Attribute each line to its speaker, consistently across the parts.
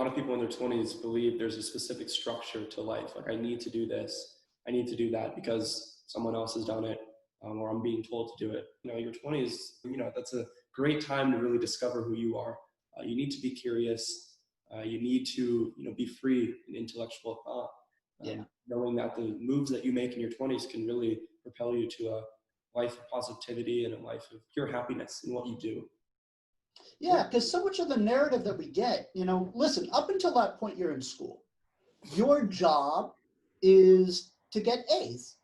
Speaker 1: lot of people in their 20s believe there's a specific structure to life. Like, I need to do this, I need to do that because someone else has done it, or I'm being told to do it. Your 20s, that's a great time to really discover who you are. You need to be curious. You need to, be free in intellectual thought. Knowing that the moves that you make in your 20s can really propel you to a life of positivity and a life of pure happiness in what you do.
Speaker 2: Yeah, because so much of the narrative that we get, listen, up until that point you're in school, your job is to get A's,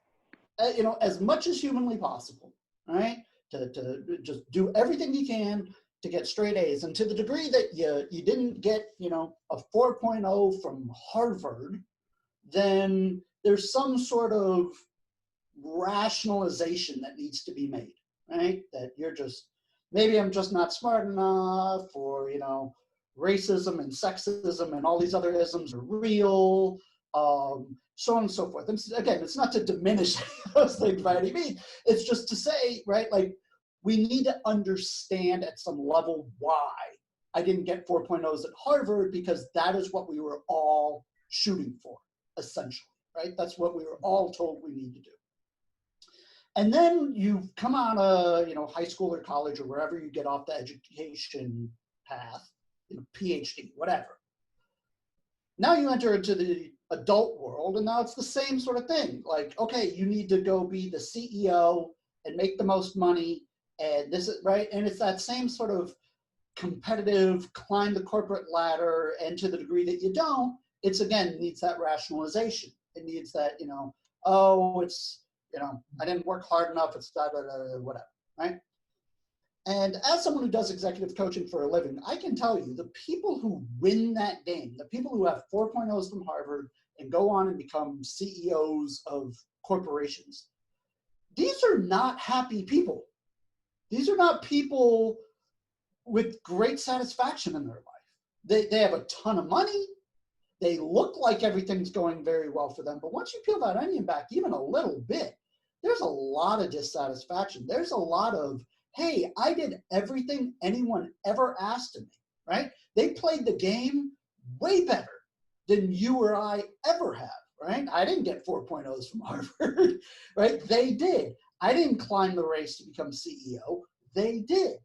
Speaker 2: as much as humanly possible, right? To just do everything you can to get straight A's. And to the degree that you didn't get, a 4.0 from Harvard, then there's some sort of rationalization that needs to be made, right? That maybe I'm just not smart enough, or, racism and sexism and all these other isms are real, so on and so forth. And again, it's not to diminish those things by any means. It's just to say, right, like, we need to understand at some level why I didn't get 4.0s at Harvard, because that is what we were all shooting for, essentially, right? That's what we were all told we need to do. And then you come out of, high school or college or wherever you get off the education path, PhD, whatever. Now you enter into the adult world, and now it's the same sort of thing. Like, okay, you need to go be the CEO and make the most money, and this is right. And it's that same sort of competitive, climb the corporate ladder, and to the degree that you don't, it's again needs that rationalization. It needs that, oh, it's, I didn't work hard enough, it's whatever, right? And as someone who does executive coaching for a living, I can tell you the people who win that game, the people who have 4.0s from Harvard and go on and become CEOs of corporations, these are not happy people. These are not people with great satisfaction in their life. They have a ton of money. They look like everything's going very well for them. But once you peel that onion back even a little bit, there's a lot of dissatisfaction. There's a lot of, hey, I did everything anyone ever asked of me, right? They played the game way better than you or I ever have, right? I didn't get 4.0s from Harvard, right? They did. I didn't climb the race to become CEO. They did.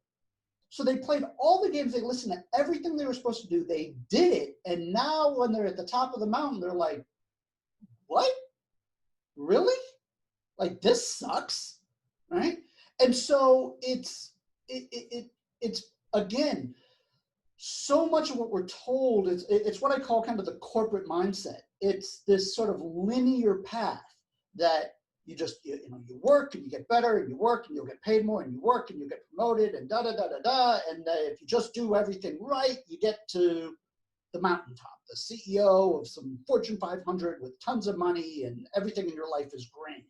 Speaker 2: So they played all the games. They listened to everything they were supposed to do. They did it. And now when they're at the top of the mountain, they're like, what? Really? Like, this sucks, right? And so it's again, so much of what we're told is, it's what I call kind of the corporate mindset. It's this sort of linear path that you just, you work and you get better, and you work and you'll get paid more, and you work and you get promoted, and da-da-da-da-da. And if you just do everything right, you get to the mountaintop, the CEO of some Fortune 500 with tons of money, and everything in your life is grand.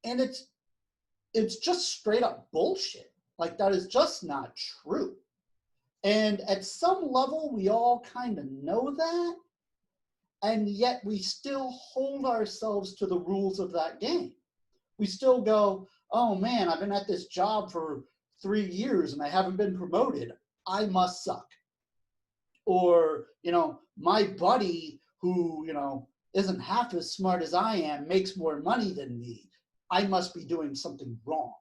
Speaker 2: And it's just straight up bullshit. Like, that is just not true. And at some level, we all kind of know that. And yet we still hold ourselves to the rules of that game. We still go, oh man, I've been at this job for 3 years and I haven't been promoted. I must suck. Or, my buddy who, isn't half as smart as I am makes more money than me. I must be doing something wrong,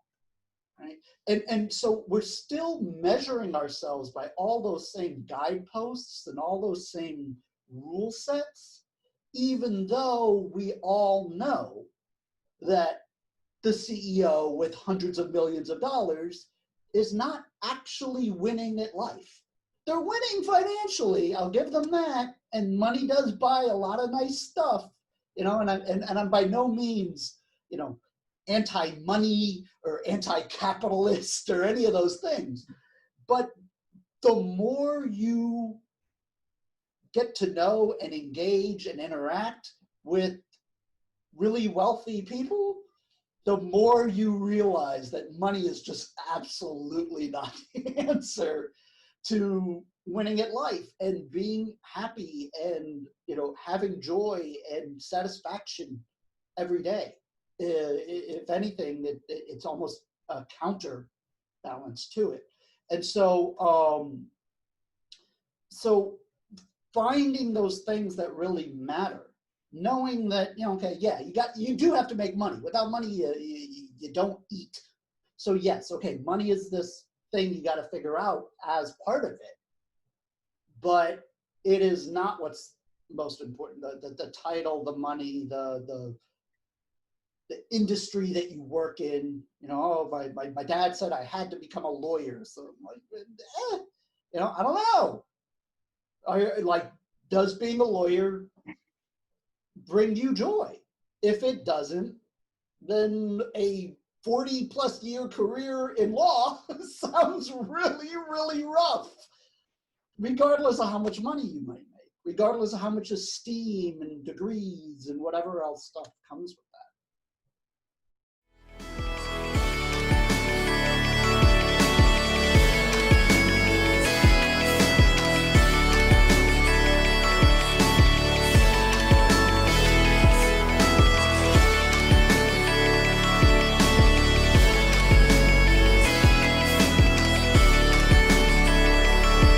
Speaker 2: right? And so we're still measuring ourselves by all those same guideposts and all those same rule sets, even though we all know that the CEO with hundreds of millions of dollars is not actually winning at life. They're winning financially, I'll give them that, and money does buy a lot of nice stuff, and I'm by no means, anti-money or anti-capitalist or any of those things. But the more you get to know and engage and interact with really wealthy people, the more you realize that money is just absolutely not the answer to winning at life and being happy and, having joy and satisfaction every day. If anything, it's almost a counterbalance to it. And so, finding those things that really matter, knowing that, okay, yeah, you do have to make money. Without money, you don't eat. So yes, okay, money is this thing you got to figure out as part of it, but it is not what's most important. The title, the money, the industry that you work in. My dad said I had to become a lawyer, so I'm like, I don't know. Does being a lawyer bring you joy? If it doesn't, then a 40+ year career in law sounds really, really rough, regardless of how much money you might make, regardless of how much esteem and degrees and whatever else stuff comes with